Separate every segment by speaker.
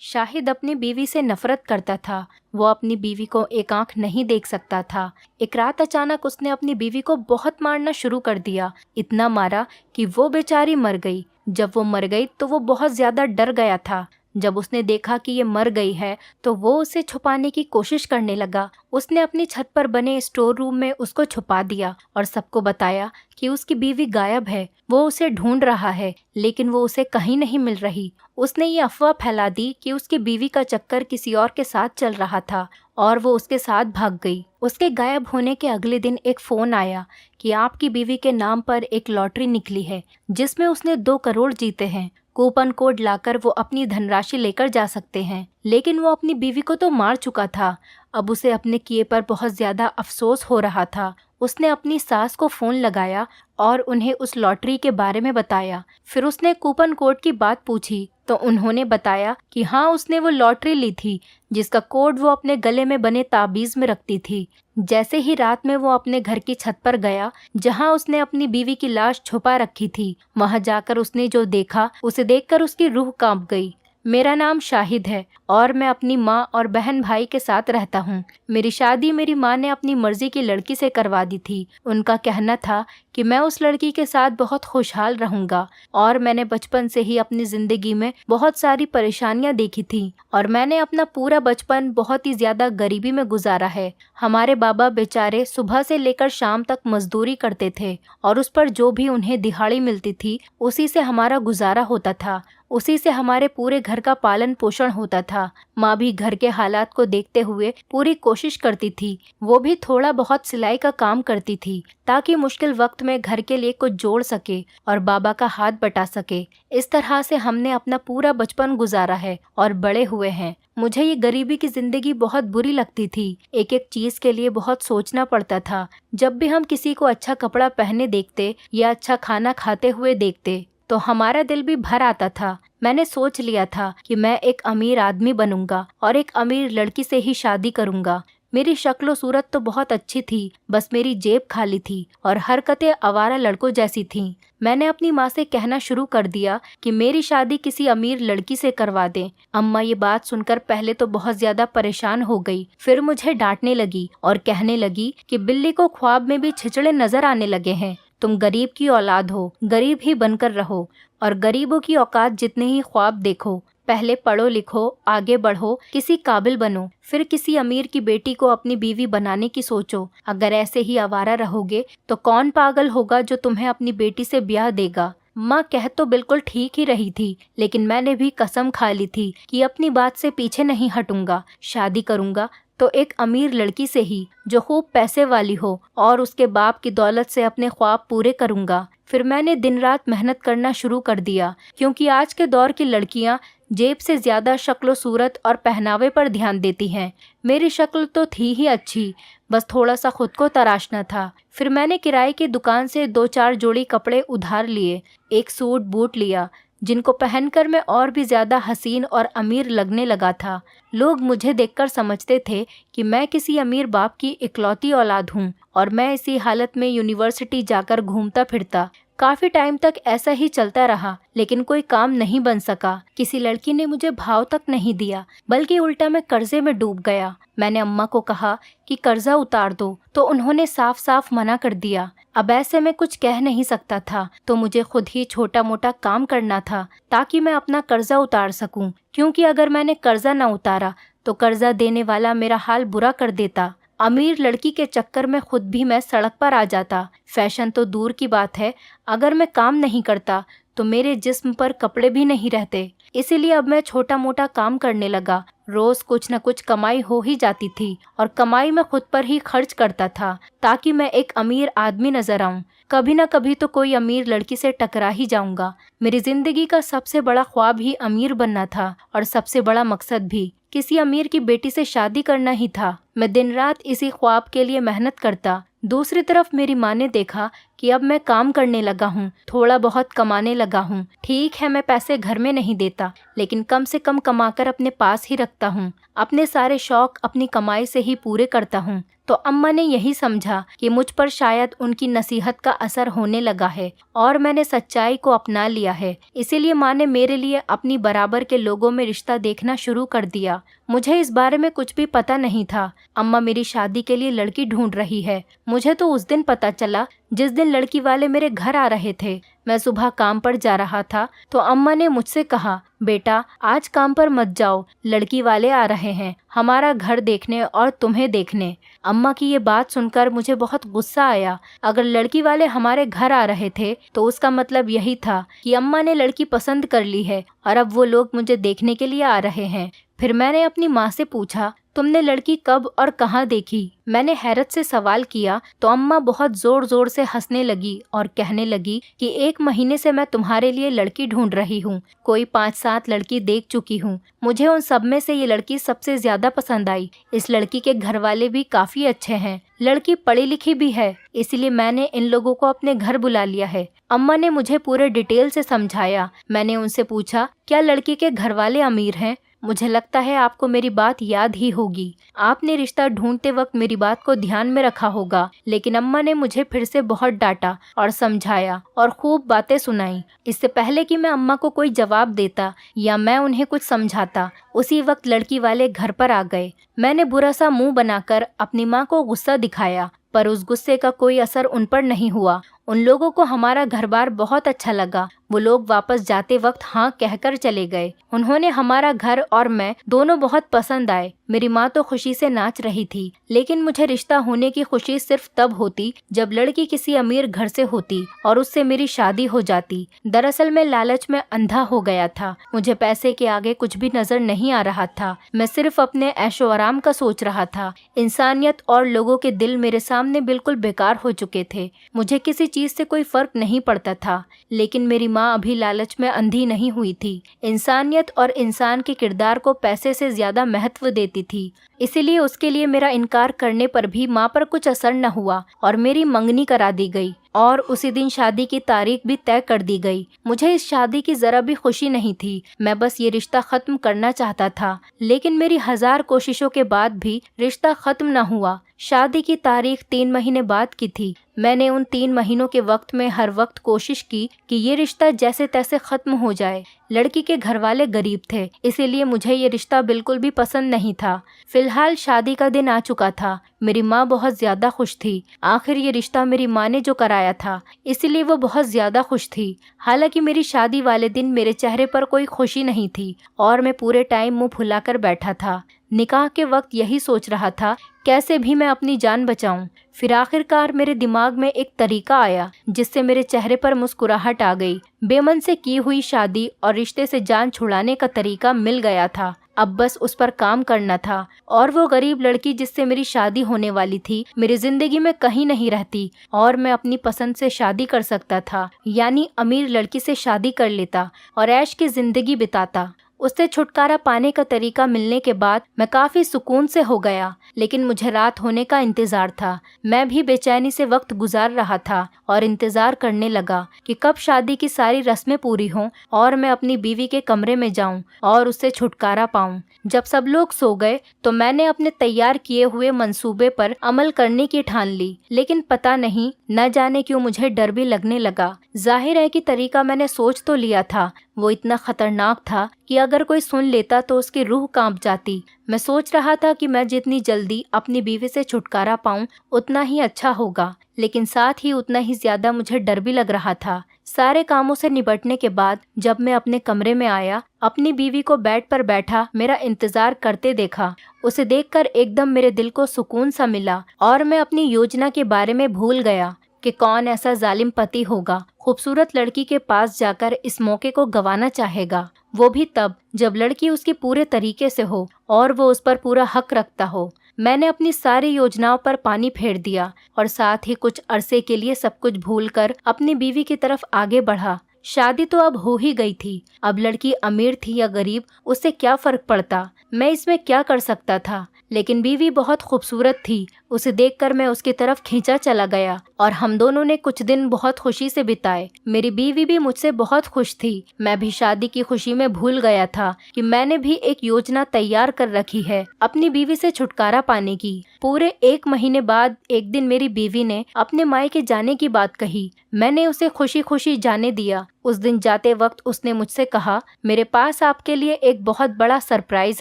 Speaker 1: शाहिद अपनी बीवी से नफरत करता था। वो अपनी बीवी को एक आंख नहीं देख सकता था। एक रात अचानक उसने अपनी बीवी को बहुत मारना शुरू कर दिया। इतना मारा कि वो बेचारी मर गई। जब वो मर गई तो वो बहुत ज्यादा डर गया था। जब उसने देखा कि ये मर गई है तो वो उसे छुपाने की कोशिश करने लगा। उसने अपनी छत पर बने स्टोर रूम में उसको छुपा दिया और सबको बताया कि उसकी बीवी गायब है। वो उसे ढूंढ रहा है लेकिन वो उसे कहीं नहीं मिल रही। उसने ये अफवाह फैला दी कि उसकी बीवी का चक्कर किसी और के साथ चल रहा था और वो उसके साथ भाग गई। उसके गायब होने के अगले दिन एक फोन आया कि आपकी बीवी के नाम पर एक लॉटरी निकली है जिसमें उसने 2 करोड़ जीते हैं। कूपन कोड लाकर वो अपनी धनराशि लेकर जा सकते हैं। लेकिन वो अपनी बीवी को तो मार चुका था। अब उसे अपने किए पर बहुत ज्यादा अफसोस हो रहा था। उसने अपनी सास को फोन लगाया और उन्हें उस लॉटरी के बारे में बताया। फिर उसने कूपन कोड की बात पूछी तो उन्होंने बताया कि हाँ, उसने वो लॉटरी ली थी जिसका कोड वो अपने गले में बने ताबीज में रखती थी। जैसे ही रात में वो अपने घर की छत पर गया जहाँ उसने अपनी बीवी की लाश छुपा रखी थी, वहाँ जाकर उसने जो देखा उसे देखकर उसकी रूह कांप गई। मेरा नाम शाहिद है और मैं अपनी माँ और बहन भाई के साथ रहता हूँ। मेरी शादी मेरी माँ ने अपनी मर्जी की लड़की से करवा दी थी। उनका कहना था कि मैं उस लड़की के साथ बहुत खुशहाल रहूंगा और मैंने बचपन से ही अपनी जिंदगी में बहुत सारी परेशानियां देखी थी और मैंने अपना पूरा बचपन बहुत ही ज्यादा गरीबी में गुजारा है। हमारे बाबा बेचारे सुबह से लेकर शाम तक मजदूरी करते थे और उस पर जो भी उन्हें दिहाड़ी मिलती थी उसी से हमारा गुजारा होता था। उसी से हमारे पूरे घर का पालन पोषण होता था। माँ भी घर के हालात को देखते हुए पूरी कोशिश करती थी। वो भी थोड़ा बहुत सिलाई का काम करती थी ताकि मुश्किल वक्त में घर के लिए कुछ जोड़ सके और बाबा का हाथ बटा सके। इस तरह से हमने अपना पूरा बचपन गुजारा है और बड़े हुए हैं। मुझे ये गरीबी की जिंदगी बहुत बुरी लगती थी। एक एक चीज के लिए बहुत सोचना पड़ता था। जब भी हम किसी को अच्छा कपड़ा पहने देखते या अच्छा खाना खाते हुए देखते तो हमारा दिल भी भर आता था। मैंने सोच लिया था कि मैं एक अमीर आदमी बनूंगा और एक अमीर लड़की से ही शादी करूंगा। मेरी शक्ल सूरत तो बहुत अच्छी थी, बस मेरी जेब खाली थी और हरकतें आवारा लड़कों जैसी थीं। मैंने अपनी माँ से कहना शुरू कर दिया कि मेरी शादी किसी अमीर लड़की से करवा दें। अम्मा ये बात सुनकर पहले तो बहुत ज्यादा परेशान हो गई, फिर मुझे डांटने लगी और कहने लगी कि बिल्ली को ख्वाब में भी छिचड़े नजर आने लगे हैं। तुम गरीब की औलाद हो, गरीब ही बनकर रहो और गरीबों की औकात जितने ही ख्वाब देखो। पहले पढ़ो लिखो, आगे बढ़ो, किसी काबिल बनो, फिर किसी अमीर की बेटी को अपनी बीवी बनाने की सोचो। अगर ऐसे ही आवारा रहोगे तो कौन पागल होगा जो तुम्हें अपनी बेटी से ब्याह देगा। माँ कह तो बिल्कुल ठीक ही रही थी, लेकिन मैंने भी कसम खा ली थी कि अपनी बात से पीछे नहीं हटूंगा। शादी करूंगा तो एक अमीर लड़की से ही जो खूब पैसे वाली हो और उसके बाप की दौलत से अपने ख्वाब पूरे करूंगा। फिर मैंने दिन रात मेहनत करना शुरू कर दिया, क्योंकि आज के दौर की लड़कियां जेब से ज्यादा शक्ल सूरत और पहनावे पर ध्यान देती हैं। मेरी शक्ल तो थी ही अच्छी, बस थोड़ा सा खुद को तराशना था। फिर मैंने किराए की दुकान से 2-4 जोड़ी कपड़े उधार लिए, एक सूट बूट लिया जिनको पहनकर मैं और भी ज्यादा हसीन और अमीर लगने लगा था। लोग मुझे देखकर समझते थे कि मैं किसी अमीर बाप की इकलौती औलाद हूँ और मैं इसी हालत में यूनिवर्सिटी जाकर घूमता फिरता। काफी टाइम तक ऐसा ही चलता रहा, लेकिन कोई काम नहीं बन सका। किसी लड़की ने मुझे भाव तक नहीं दिया, बल्कि उल्टा मैं कर्जे में डूब गया। मैंने अम्मा को कहा कि कर्जा उतार दो, तो उन्होंने साफ साफ मना कर दिया। अब ऐसे में कुछ कह नहीं सकता था, तो मुझे खुद ही छोटा मोटा काम करना था ताकि मैं अपना कर्जा उतार सकूं, क्योंकि अगर मैंने कर्जा न उतारा तो कर्जा देने वाला मेरा हाल बुरा कर देता। अमीर लड़की के चक्कर में खुद भी मैं सड़क पर आ जाता। फैशन तो दूर की बात है, अगर मैं काम नहीं करता तो मेरे जिस्म पर कपड़े भी नहीं रहते। इसीलिए अब मैं छोटा मोटा काम करने लगा। रोज कुछ न कुछ कमाई हो ही जाती थी और कमाई मैं खुद पर ही खर्च करता था ताकि मैं एक अमीर आदमी नजर आऊं। कभी न कभी तो कोई अमीर लड़की से टकरा ही जाऊंगा। मेरी जिंदगी का सबसे बड़ा ख्वाब ही अमीर बनना था और सबसे बड़ा मकसद भी किसी अमीर की बेटी से शादी करना ही था। मैं दिन रात इसी ख्वाब के लिए मेहनत करता। दूसरी तरफ मेरी माँ ने देखा कि अब मैं काम करने लगा हूँ, थोड़ा बहुत कमाने लगा हूँ। ठीक है, मैं पैसे घर में नहीं देता, लेकिन कम से कम कमाकर अपने पास ही रखता हूँ। अपने सारे शौक अपनी कमाई से ही पूरे करता हूँ। तो अम्मा ने यही समझा कि मुझ पर शायद उनकी नसीहत का असर होने लगा है और मैंने सच्चाई को अपना लिया है। इसीलिए माँ ने मेरे लिए अपनी बराबर के लोगों में रिश्ता देखना शुरू कर दिया। मुझे इस बारे में कुछ भी पता नहीं था। अम्मा मेरी शादी के लिए लड़की ढूंढ रही है। मुझे तो उस दिन पता चला जिस दिन लड़की वाले मेरे घर आ रहे थे। मैं सुबह काम पर जा रहा था तो अम्मा ने मुझसे कहा, बेटा आज काम पर मत जाओ, लड़की वाले आ रहे हैं हमारा घर देखने और तुम्हें देखने। अम्मा की ये बात सुनकर मुझे बहुत गुस्सा आया। अगर लड़की वाले हमारे घर आ रहे थे तो उसका मतलब यही था कि अम्मा ने लड़की पसंद कर ली है और अब वो लोग मुझे देखने के लिए आ रहे हैं। फिर मैंने अपनी माँ से पूछा, तुमने लड़की कब और कहाँ देखी? मैंने हैरत से सवाल किया तो अम्मा बहुत जोर जोर से हंसने लगी और कहने लगी कि 1 महीने से मैं तुम्हारे लिए लड़की ढूंढ रही हूँ। कोई 5-7 लड़की देख चुकी हूँ। मुझे उन सब में से ये लड़की सबसे ज्यादा पसंद आई। इस लड़की के घर वाले भी काफी अच्छे हैं, लड़की पढ़ी लिखी भी है, इसलिए मैंने इन लोगों को अपने घर बुला लिया है। अम्मा ने मुझे पूरे डिटेल से समझाया। मैंने उनसे पूछा, क्या लड़की के घर वाले अमीर हैं? मुझे लगता है आपको मेरी बात याद ही होगी। आपने रिश्ता ढूंढते वक्त मेरी बात को ध्यान में रखा होगा। लेकिन अम्मा ने मुझे फिर से बहुत डांटा और समझाया और खूब बातें सुनाई। इससे पहले कि मैं अम्मा को कोई जवाब देता या मैं उन्हें कुछ समझाता, उसी वक्त लड़की वाले घर पर आ गए। मैंने बुरा सा मुंह बनाकर अपनी माँ को गुस्सा दिखाया, पर उस गुस्से का कोई असर उन पर नहीं हुआ। उन लोगों को हमारा घर बार बहुत अच्छा लगा। वो लोग वापस जाते वक्त हाँ कहकर चले गए। उन्होंने हमारा घर और मैं दोनों बहुत पसंद आए। मेरी माँ तो खुशी से नाच रही थी, लेकिन मुझे रिश्ता होने की खुशी सिर्फ तब होती जब लड़की किसी अमीर घर से होती और उससे मेरी शादी हो जाती। दरअसल मैं लालच में अंधा हो गया था। मुझे पैसे के आगे कुछ भी नजर नहीं आ रहा था। मैं सिर्फ अपने ऐशो आराम का सोच रहा था। इंसानियत और लोगों के दिल मेरे सामने बिल्कुल बेकार हो चुके थे। मुझे किसी चीज से कोई फर्क नहीं पड़ता था। लेकिन मेरी माँ अभी लालच में अंधी नहीं हुई थी। इंसानियत और इंसान के किरदार को पैसे से ज्यादा महत्व देती थी। इसीलिए उसके लिए मेरा इनकार करने पर भी माँ पर कुछ असर न हुआ और मेरी मंगनी करा दी गई और उसी दिन शादी की तारीख भी तय कर दी गई। मुझे इस शादी की जरा भी खुशी नहीं थी। मैं बस ये रिश्ता खत्म करना चाहता था, लेकिन मेरी 1000 कोशिशों के बाद भी रिश्ता खत्म न हुआ। शादी की तारीख 3 महीने बाद की थी। मैंने उन 3 महीनों के वक्त में हर वक्त कोशिश की कि ये रिश्ता जैसे तैसे खत्म हो जाए। लड़की के घर वाले गरीब थे, इसीलिए मुझे ये रिश्ता बिल्कुल भी पसंद नहीं था। फिलहाल शादी का दिन आ चुका था। मेरी माँ बहुत ज्यादा खुश थी। आखिर ये रिश्ता मेरी माँ ने जो कराया था, इसीलिए वो बहुत ज्यादा खुश थी। हालांकि मेरी शादी वाले दिन मेरे चेहरे पर कोई खुशी नहीं थी और मैं पूरे टाइम मुंह फुलाकर बैठा था। निकाह के वक्त यही सोच रहा था कैसे भी मैं अपनी जान बचाऊं। फिर आखिरकार मेरे दिमाग में एक तरीका आया जिससे मेरे चेहरे पर मुस्कुराहट आ गई। बेमन से की हुई शादी और रिश्ते से जान छुड़ाने का तरीका मिल गया था। अब बस उस पर काम करना था और वो गरीब लड़की जिससे मेरी शादी होने वाली थी मेरी जिंदगी में कहीं नहीं रहती और मैं अपनी पसंद से शादी कर सकता था। यानी अमीर लड़की से शादी कर लेता और ऐश की जिंदगी बिताता। उससे छुटकारा पाने का तरीका मिलने के बाद मैं काफी सुकून से हो गया। लेकिन मुझे रात होने का इंतजार था। मैं भी बेचैनी से वक्त गुजार रहा था और इंतजार करने लगा कि कब शादी की सारी रस्में पूरी हों और मैं अपनी बीवी के कमरे में जाऊं और उससे छुटकारा पाऊं। जब सब लोग सो गए तो मैंने अपने तैयार किए हुए मंसूबे पर अमल करने की ठान ली। लेकिन पता नहीं न जाने क्यों मुझे डर भी लगने लगा। जाहिर है कि तरीका मैंने सोच तो लिया था, वो इतना खतरनाक था कि अगर कोई सुन लेता तो उसकी रूह कांप जाती। मैं सोच रहा था कि मैं जितनी जल्दी अपनी बीवी से छुटकारा पाऊं उतना ही अच्छा होगा, लेकिन साथ ही उतना ही ज्यादा मुझे डर भी लग रहा था। सारे कामों से निपटने के बाद जब मैं अपने कमरे में आया, अपनी बीवी को बेड पर बैठा मेरा इंतजार करते देखा। उसे देखकर एकदम मेरे दिल को सुकून सा मिला और मैं अपनी योजना के बारे में भूल गया कि कौन ऐसा जालिम पति होगा खूबसूरत लड़की के पास जाकर इस मौके को गंवाना चाहेगा, वो भी तब जब लड़की उसकी पूरे तरीके से हो और वो उस पर पूरा हक रखता हो। मैंने अपनी सारी योजनाओं पर पानी फेर दिया और साथ ही कुछ अरसे के लिए सब कुछ भूलकर अपनी बीवी की तरफ आगे बढ़ा। शादी तो अब हो ही गई थी। अब लड़की अमीर थी या गरीब उससे क्या फर्क पड़ता, मैं इसमें क्या कर सकता था। लेकिन बीवी बहुत खूबसूरत थी। उसे देखकर मैं उसकी तरफ खींचा चला गया और हम दोनों ने कुछ दिन बहुत खुशी से बिताए। मेरी बीवी भी मुझसे बहुत खुश थी। मैं भी शादी की खुशी में भूल गया था कि मैंने भी एक योजना तैयार कर रखी है अपनी बीवी से छुटकारा पाने की। पूरे 1 महीने बाद एक दिन मेरी बीवी ने अपने मायके जाने की बात कही। मैंने उसे खुशी खुशी जाने दिया। उस दिन जाते वक्त उसने मुझसे कहा, मेरे पास आपके लिए एक बहुत बड़ा सरप्राइज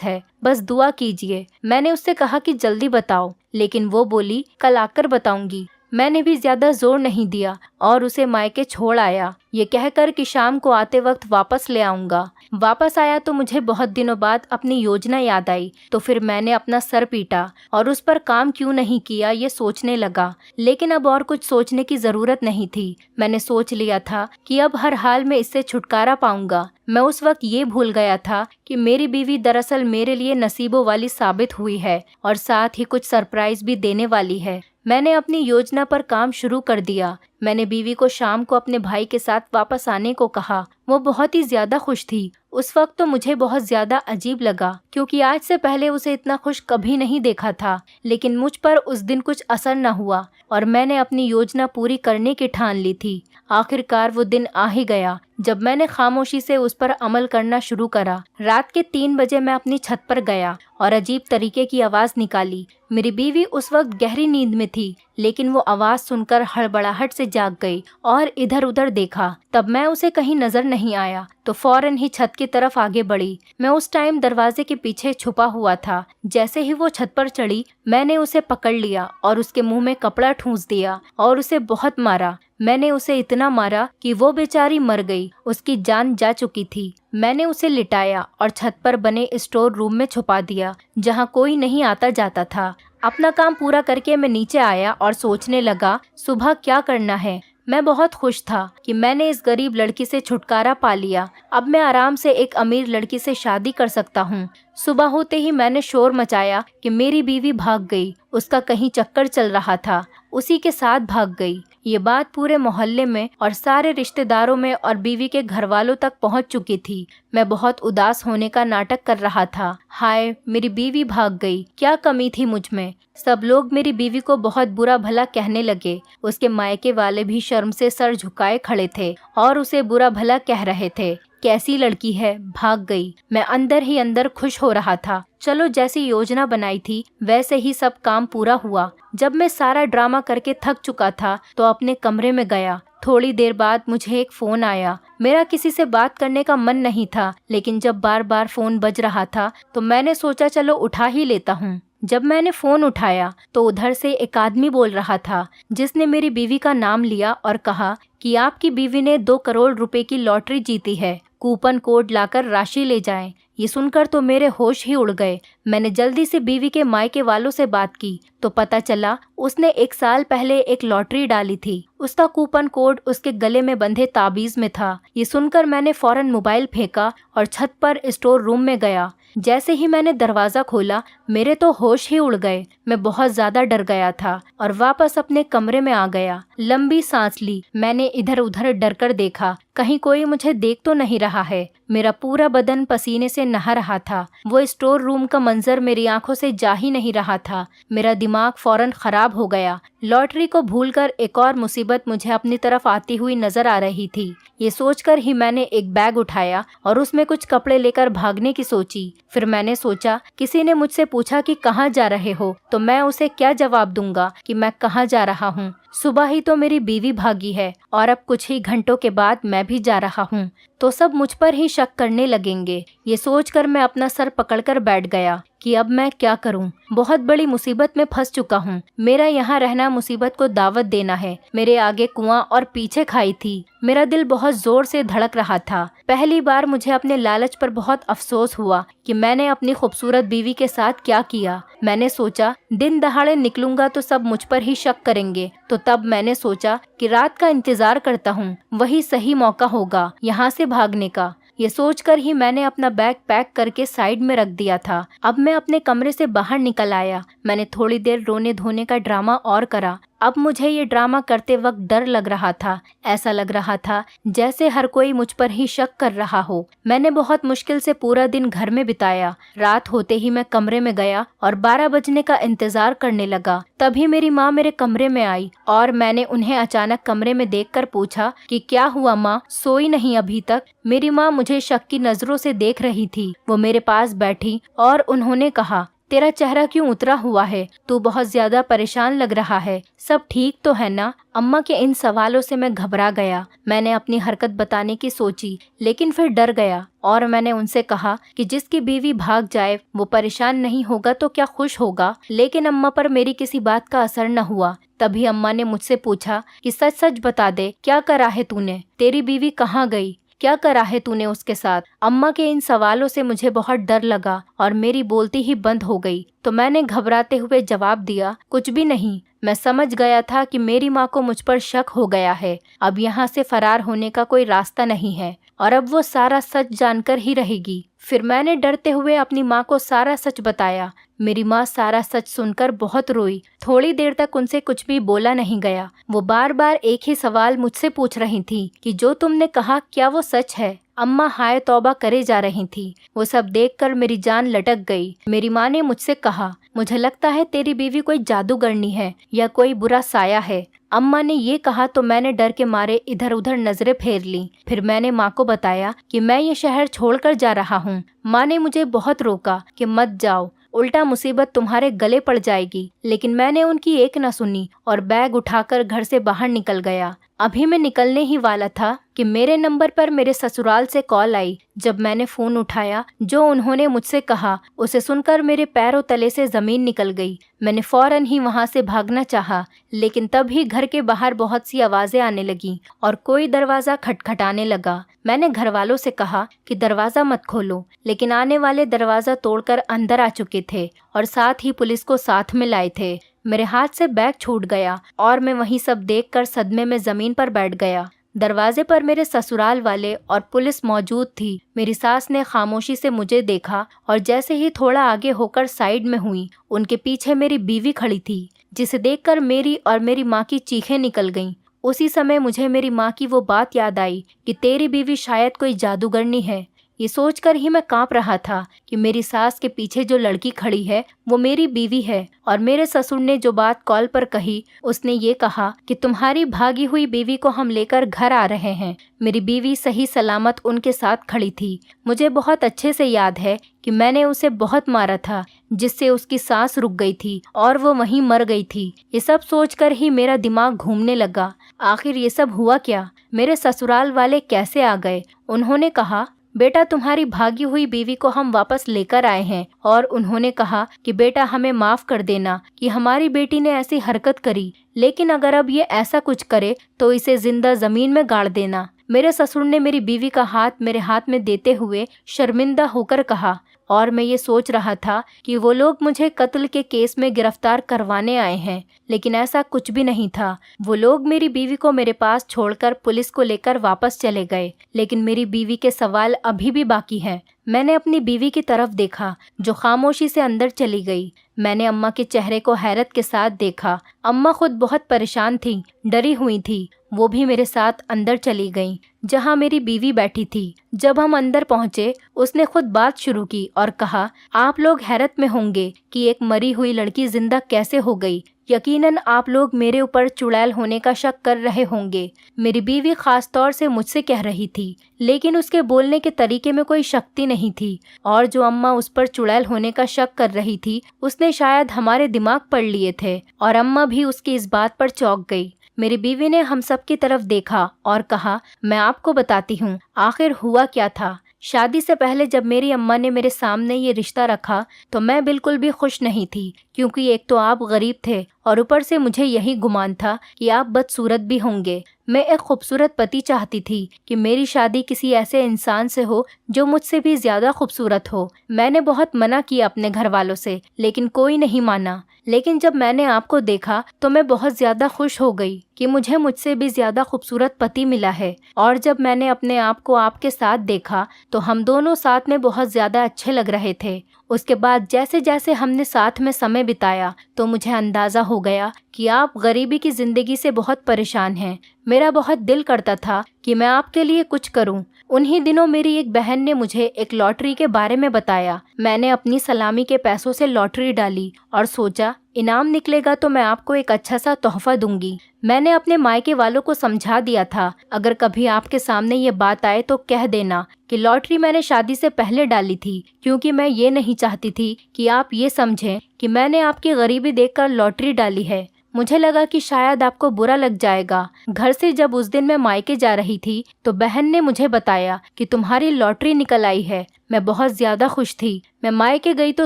Speaker 1: है, बस दुआ कीजिए। मैंने उससे कहा कि जल्दी बताओ, लेकिन वो बोली कल आकर बताऊंगी। मैंने भी ज्यादा जोर नहीं दिया और उसे मायके छोड़ आया, ये कहकर कि शाम को आते वक्त वापस ले आऊंगा। वापस आया तो मुझे बहुत दिनों बाद अपनी योजना याद आई। तो फिर मैंने अपना सर पीटा और उस पर काम क्यों नहीं किया ये सोचने लगा। लेकिन अब और कुछ सोचने की जरूरत नहीं थी। मैंने सोच लिया था कि अब हर हाल में इससे छुटकारा पाऊंगा। मैं उस वक्त ये भूल गया था कि मेरी बीवी दरअसल मेरे लिए नसीबों वाली साबित हुई है और साथ ही कुछ सरप्राइज भी देने वाली है। मैंने अपनी योजना पर काम शुरू कर दिया। मैंने बीवी को शाम को अपने भाई के साथ वापस आने को कहा। वो बहुत ही ज्यादा खुश थी। उस वक्त तो मुझे बहुत ज्यादा अजीब लगा, क्योंकि आज से पहले उसे इतना खुश कभी नहीं देखा था। लेकिन मुझ पर उस दिन कुछ असर न हुआ और मैंने अपनी योजना पूरी करने की ठान ली थी। आखिरकार वो दिन आ ही गया जब मैंने खामोशी से उस पर अमल करना शुरू करा। रात के 3 बजे मैं अपनी छत पर गया और अजीब तरीके की आवाज निकाली। मेरी बीवी उस वक्त गहरी नींद में थी, लेकिन वो आवाज सुनकर हड़बड़ाहट से जाग गई और इधर उधर देखा। तब मैं उसे कहीं नजर नहीं आया तो फौरन ही छत की तरफ आगे बढ़ी। मैं उस टाइम दरवाजे के पीछे छुपा हुआ था। जैसे ही वो छत पर चढ़ी, मैंने उसे पकड़ लिया और उसके मुंह में कपड़ा ठूंस दिया और उसे बहुत मारा। मैंने उसे इतना मारा कि वो बेचारी मर गई, उसकी जान जा चुकी थी। मैंने उसे लिटाया और छत पर बने स्टोर रूम में छुपा दिया, जहाँ कोई नहीं आता जाता था। अपना काम पूरा करके मैं नीचे आया और सोचने लगा सुबह क्या करना है। मैं बहुत खुश था कि मैंने इस गरीब लड़की से छुटकारा पा लिया। अब मैं आराम से एक अमीर लड़की से शादी कर सकता हूँ। सुबह होते ही मैंने शोर मचाया कि मेरी बीवी भाग गई, उसका कहीं चक्कर चल रहा था, उसी के साथ भाग गई। ये बात पूरे मोहल्ले में और सारे रिश्तेदारों में और बीवी के घर वालों तक पहुंच चुकी थी। मैं बहुत उदास होने का नाटक कर रहा था। हाय, मेरी बीवी भाग गई, क्या कमी थी मुझ में। सब लोग मेरी बीवी को बहुत बुरा भला कहने लगे। उसके मायके वाले भी शर्म से सर झुकाए खड़े थे और उसे बुरा भला कह रहे थे। कैसी लड़की है, भाग गई। मैं अंदर ही अंदर खुश हो रहा था। चलो, जैसी योजना बनाई थी वैसे ही सब काम पूरा हुआ। जब मैं सारा ड्रामा करके थक चुका था तो अपने कमरे में गया। थोड़ी देर बाद मुझे एक फोन आया। मेरा किसी से बात करने का मन नहीं था, लेकिन जब बार बार फोन बज रहा था तो मैंने सोचा चलो उठा ही लेता हूँ। जब मैंने फोन उठाया तो उधर से एक आदमी बोल रहा था, जिसने मेरी बीवी का नाम लिया और कहा कि आपकी बीवी ने 2 करोड़ रुपए की लॉटरी जीती है, कूपन कोड लाकर राशि ले जाएं। ये सुनकर तो मेरे होश ही उड़ गए। मैंने जल्दी से बीवी के मायके वालों से बात की तो पता चला उसने 1 साल पहले एक लॉटरी डाली थी। उसका कूपन कोड उसके गले में बंधे ताबीज में था। ये सुनकर मैंने फौरन मोबाइल फेंका और छत पर स्टोर रूम में गया। जैसे ही मैंने दरवाजा खोला, मेरे तो होश ही उड़ गए। मैं बहुत ज्यादा डर गया था और वापस अपने कमरे में आ गया। लंबी सांस ली। मैंने इधर उधर डर कर देखा, कहीं कोई मुझे देख तो नहीं रहा है। मेरा पूरा बदन पसीने से नहा रहा था। वो स्टोर रूम का मंजर मेरी आंखों से जा ही नहीं रहा था। मेरा दिमाग फौरन खराब हो गया। लॉटरी को भूलकर एक और मुसीबत मुझे अपनी तरफ आती हुई नजर आ रही थी। ये सोचकर ही मैंने एक बैग उठाया और उसमें कुछ कपड़े लेकर भागने की सोची। फिर मैंने सोचा, किसी ने मुझसे पूछा कि कहाँ जा रहे हो, तो मैं उसे क्या जवाब दूंगा कि मैं कहाँ जा रहा हूँ। सुबह ही तो मेरी बीवी भागी है और अब कुछ ही घंटों के बाद मैं भी जा रहा हूँ, तो सब मुझ पर ही शक करने लगेंगे। ये सोचकर मैं अपना सर पकड़कर बैठ गया कि अब मैं क्या करूं। बहुत बड़ी मुसीबत में फंस चुका हूं। मेरा यहाँ रहना मुसीबत को दावत देना है। मेरे आगे कुआं और पीछे खाई थी। मेरा दिल बहुत जोर से धड़क रहा था। पहली बार मुझे अपने लालच पर बहुत अफसोस हुआ कि मैंने अपनी खूबसूरत बीवी के साथ क्या किया। मैंने सोचा दिन दहाड़े निकलूंगा तो सब मुझ पर ही शक करेंगे, तो तब मैंने सोचा कि रात का इंतजार करता हूँ, वही सही मौका होगा यहाँ से भागने का। ये सोचकर ही मैंने अपना बैग पैक करके साइड में रख दिया था। अब मैं अपने कमरे से बाहर निकल आया। मैंने थोड़ी देर रोने धोने का ड्रामा और करा। अब मुझे ये ड्रामा करते वक्त डर लग रहा था। ऐसा लग रहा था जैसे हर कोई मुझ पर ही शक कर रहा हो। मैंने बहुत मुश्किल से पूरा दिन घर में बिताया। रात होते ही मैं कमरे में गया और 12 बजने का इंतजार करने लगा। तभी मेरी माँ मेरे कमरे में आई और मैंने उन्हें अचानक कमरे में देखकर पूछा कि क्या हुआ माँ, सोई नहीं अभी तक? मेरी माँ मुझे शक की नजरों से देख रही थी। वो मेरे पास बैठी और उन्होंने कहा, तेरा चेहरा क्यों उतरा हुआ है? तू बहुत ज्यादा परेशान लग रहा है। सब ठीक तो है ना? अम्मा के इन सवालों से मैं घबरा गया। मैंने अपनी हरकत बताने की सोची, लेकिन फिर डर गया और मैंने उनसे कहा कि जिसकी बीवी भाग जाए वो परेशान नहीं होगा तो क्या खुश होगा। लेकिन अम्मा पर मेरी किसी बात का असर न हुआ। तभी अम्मा ने मुझसे पूछा कि सच सच बता दे, क्या करा है तूने? तेरी बीवी कहाँ गई? क्या करा है तूने उसके साथ? अम्मा के इन सवालों से मुझे बहुत डर लगा और मेरी बोलती ही बंद हो गई। तो मैंने घबराते हुए जवाब दिया, कुछ भी नहीं। मैं समझ गया था कि मेरी माँ को मुझ पर शक हो गया है। अब यहाँ से फरार होने का कोई रास्ता नहीं है और अब वो सारा सच जानकर ही रहेगी। फिर मैंने डरते हुए अपनी माँ को सारा सच बताया। मेरी माँ सारा सच सुनकर बहुत रोई। थोड़ी देर तक उनसे कुछ भी बोला नहीं गया। वो बार बार एक ही सवाल मुझसे पूछ रही थी कि जो तुमने कहा क्या वो सच है? अम्मा हाय तौबा करे जा रही थी। वो सब देखकर मेरी जान लटक गई। मेरी माँ ने मुझसे कहा, मुझे लगता है तेरी बीवी कोई जादूगरनी है या कोई बुरा साया है। अम्मा ने ये कहा तो मैंने डर के मारे इधर उधर नजरें फेर ली। फिर मैंने माँ को बताया कि मैं ये शहर छोड़कर जा रहा हूँ। माँ ने मुझे बहुत रोका कि मत जाओ, उल्टा मुसीबत तुम्हारे गले पड़ जाएगी। लेकिन मैंने उनकी एक न सुनी और बैग उठाकर घर से बाहर निकल गया। अभी मैं निकलने ही वाला था कि मेरे नंबर पर मेरे ससुराल से कॉल आई। जब मैंने फोन उठाया, जो उन्होंने मुझसे कहा उसे सुनकर मेरे पैरों तले से जमीन निकल गई। मैंने फौरन ही वहां से भागना चाहा, लेकिन तभी घर के बाहर बहुत सी आवाजें आने लगी और कोई दरवाजा खटखटाने लगा। मैंने घर वालों से कहा कि दरवाजा मत खोलो, लेकिन आने वाले दरवाजा तोड़कर अंदर आ चुके थे और साथ ही पुलिस को साथ में लाए थे। मेरे हाथ से बैग छूट गया और मैं वही सब देखकर सदमे में जमीन पर बैठ गया। दरवाजे पर मेरे ससुराल वाले और पुलिस मौजूद थी। मेरी सास ने खामोशी से मुझे देखा और जैसे ही थोड़ा आगे होकर साइड में हुई, उनके पीछे मेरी बीवी खड़ी थी, जिसे देखकर मेरी और मेरी माँ की चीखें निकल गईं। उसी समय मुझे मेरी माँ की वो बात याद आई कि तेरी बीवी शायद कोई जादूगरनी है। ये सोचकर ही मैं कांप रहा था कि मेरी सास के पीछे जो लड़की खड़ी है वो मेरी बीवी है। और मेरे ससुर ने जो बात कॉल पर कही, उसने ये कहा कि तुम्हारी भागी हुई बीवी को हम लेकर घर आ रहे हैं। मेरी बीवी सही सलामत उनके साथ खड़ी थी। मुझे बहुत अच्छे से याद है कि मैंने उसे बहुत मारा था, जिससे उसकी सांस रुक गई थी और वो वहीं मर गई थी। ये सब सोचकर ही मेरा दिमाग घूमने लगा। आखिर ये सब हुआ क्या? मेरे ससुराल वाले कैसे आ गए? उन्होंने कहा, बेटा तुम्हारी भागी हुई बीवी को हम वापस लेकर आए हैं और उन्होंने कहा कि बेटा हमें माफ कर देना कि हमारी बेटी ने ऐसी हरकत करी, लेकिन अगर अब ये ऐसा कुछ करे तो इसे जिंदा जमीन में गाड़ देना। मेरे ससुर ने मेरी बीवी का हाथ मेरे हाथ में देते हुए शर्मिंदा होकर कहा। और मैं ये सोच रहा था कि वो लोग मुझे कत्ल के केस में गिरफ्तार करवाने आए हैं, लेकिन ऐसा कुछ भी नहीं था। वो लोग मेरी बीवी को मेरे पास छोड़कर पुलिस को लेकर वापस चले गए। लेकिन मेरी बीवी के सवाल अभी भी बाकी हैं। मैंने अपनी बीवी की तरफ देखा, जो खामोशी से अंदर चली गई। मैंने अम्मा के चेहरे को हैरत के साथ देखा। अम्मा खुद बहुत परेशान थी, डरी हुई थी। वो भी मेरे साथ अंदर चली गई, जहाँ मेरी बीवी बैठी थी। जब हम अंदर पहुँचे, उसने खुद बात शुरू की और कहा, आप लोग हैरत में होंगे कि एक मरी हुई लड़की जिंदा कैसे हो गई। यकीनन आप लोग मेरे ऊपर चुड़ैल होने का शक कर रहे होंगे। मेरी बीवी खास तौर से मुझसे कह रही थी, लेकिन उसके बोलने के तरीके में कोई शक्ति नहीं थी। और जो अम्मा उस पर चुड़ैल होने का शक कर रही थी, उसने शायद हमारे दिमाग पढ़ लिए थे और अम्मा भी उसकी इस बात पर चौंक गई। मेरी बीवी ने हम सब की तरफ देखा और कहा, मैं आपको बताती हूँ आखिर हुआ क्या था। शादी से पहले जब मेरी अम्मा ने मेरे सामने ये रिश्ता रखा तो मैं बिल्कुल भी खुश नहीं थी, क्योंकि एक तो आप गरीब थे और ऊपर से मुझे यही गुमान था कि आप बदसूरत भी होंगे। मैं एक खूबसूरत पति चाहती थी कि मेरी शादी किसी ऐसे इंसान से हो जो मुझसे भी ज्यादा खूबसूरत हो। मैंने बहुत मना किया अपने घर वालों से, लेकिन कोई नहीं माना। लेकिन जब मैंने आपको देखा तो मैं बहुत ज्यादा खुश हो गई कि मुझे मुझसे भी ज्यादा खूबसूरत पति मिला है। और जब मैंने अपने आप को आपके साथ देखा तो हम दोनों साथ में बहुत ज्यादा अच्छे लग रहे थे। उसके बाद जैसे जैसे हमने साथ में समय बिताया तो मुझे अंदाज़ा हो गया कि आप गरीबी की ज़िंदगी से बहुत परेशान हैं। मेरा बहुत दिल करता था कि मैं आपके लिए कुछ करूं। उन्हीं दिनों मेरी एक बहन ने मुझे एक लॉटरी के बारे में बताया। मैंने अपनी सलामी के पैसों से लॉटरी डाली और सोचा इनाम निकलेगा तो मैं आपको एक अच्छा सा तोहफा दूंगी। मैंने अपने मायके वालों को समझा दिया था, अगर कभी आपके सामने ये बात आए तो कह देना कि लॉटरी मैंने शादी से पहले डाली थी, क्योंकि मैं ये नहीं चाहती थी कि आप ये समझें कि मैंने आपकी गरीबी देखकर लॉटरी डाली है। मुझे लगा कि शायद आपको बुरा लग जाएगा। घर से जब उस दिन मैं मायके जा रही थी तो बहन ने मुझे बताया कि तुम्हारी लॉटरी निकल आई है। मैं बहुत ज़्यादा खुश थी। मैं मायके गई तो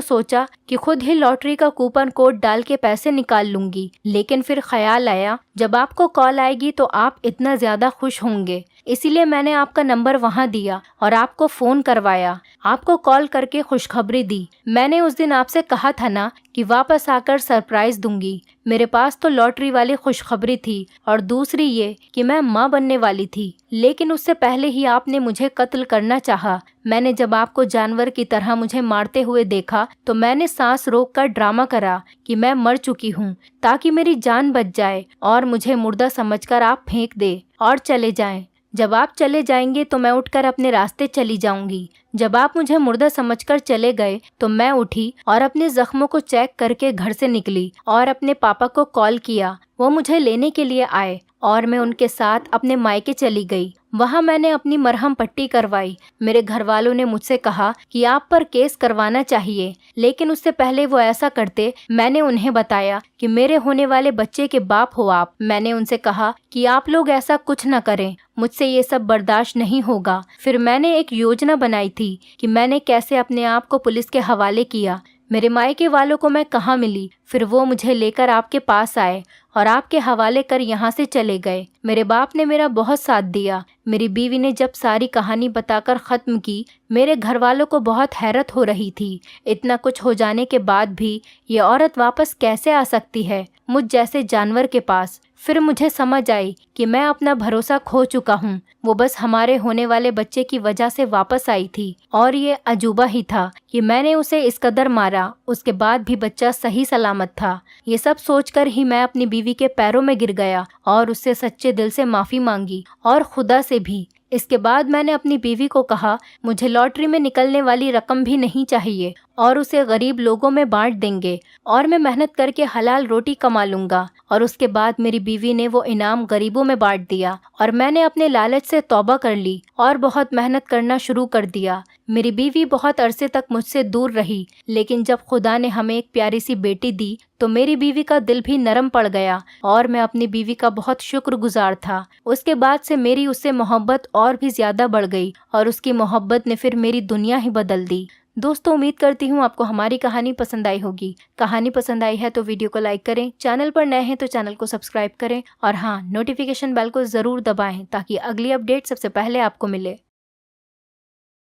Speaker 1: सोचा कि खुद ही लॉटरी का कूपन कोड डाल के पैसे निकाल लूंगी, लेकिन फिर ख्याल आया जब आपको कॉल आएगी तो आप इतना ज़्यादा खुश होंगे, इसीलिए मैंने आपका नंबर वहाँ दिया और आपको फ़ोन करवाया, आपको कॉल करके खुशखबरी दी। मैंने उस दिन आपसे कहा था ना कि वापस आकर सरप्राइज़ दूंगी। मेरे पास तो लॉटरी वाली खुशखबरी थी और दूसरी ये कि मैं माँ बनने वाली थी, लेकिन उससे पहले ही आपने मुझे कत्ल करना चाहा। मैंने जब आपको जानवर की तरह मुझे मारते हुए देखा तो मैंने सांस रोककर ड्रामा करा कि मैं मर चुकी हूँ ताकि मेरी जान बच जाए और मुझे मुर्दा समझकर आप फेंक दे और चले जाएं। जब आप चले जाएंगे तो मैं उठकर अपने रास्ते चली जाऊंगी। जब आप मुझे मुर्दा समझकर चले गए तो मैं उठी और अपने जख्मों को चेक करके घर से निकली और अपने पापा को कॉल किया। वो मुझे लेने के लिए आए और मैं उनके साथ अपने मायके चली गई। वहाँ मैंने अपनी मरहम पट्टी करवाई। मेरे घर वालों ने मुझसे कहा कि आप पर केस करवाना चाहिए, लेकिन उससे पहले वो ऐसा करते। मैंने उन्हें बताया कि मेरे होने वाले बच्चे के बाप हो आप। मैंने उनसे कहा कि आप लोग ऐसा कुछ न करें, मुझसे ये सब बर्दाश्त नहीं होगा। फिर मैंने एक योजना बनाई थी कि मैंने कैसे अपने आप को पुलिस के हवाले किया। मेरे मायके वालों को मैं कहाँ मिली, फिर वो मुझे लेकर आपके पास आए और आपके हवाले कर यहाँ से चले गए। मेरे बाप ने मेरा बहुत साथ दिया। मेरी बीवी ने जब सारी कहानी बताकर ख़त्म की, मेरे घर वालों को बहुत हैरत हो रही थी। इतना कुछ हो जाने के बाद भी ये औरत वापस कैसे आ सकती है मुझ जैसे जानवर के पास। फिर मुझे समझ आई कि मैं अपना भरोसा खो चुका हूँ। वो बस हमारे होने वाले बच्चे की वजह से वापस आई थी और ये अजूबा ही था कि मैंने उसे इस कदर मारा, उसके बाद भी बच्चा सही सलामत था। ये सब सोचकर ही मैं अपनी बीवी के पैरों में गिर गया और उससे सच्चे दिल से माफ़ी मांगी और खुदा से भी। इसके बाद मैंने अपनी बीवी को कहा मुझे लॉटरी में निकलने वाली रकम भी नहीं चाहिए और उसे गरीब लोगों में बांट देंगे और मैं मेहनत करके हलाल रोटी कमा लूँगा। और उसके बाद मेरी बीवी ने वो इनाम गरीबों में बांट दिया और मैंने अपने लालच से तौबा कर ली और बहुत मेहनत करना शुरू कर दिया। मेरी बीवी बहुत अरसे तक मुझसे दूर रही, लेकिन जब खुदा ने हमें एक प्यारी सी बेटी दी तो मेरी बीवी का दिल भी नरम पड़ गया और मैं अपनी बीवी का बहुत शुक्रगुजार था। उसके बाद से मेरी उससे मोहब्बत और भी ज़्यादा बढ़ गई और उसकी मोहब्बत ने फिर मेरी दुनिया ही बदल दी। दोस्तों, उम्मीद करती हूँ आपको हमारी कहानी पसंद आई होगी। कहानी पसंद आई है तो वीडियो को लाइक करें, चैनल पर नए हैं तो चैनल को सब्सक्राइब करें और हाँ, नोटिफिकेशन बेल को ज़रूर दबाएं ताकि अगली अपडेट सबसे पहले आपको मिले।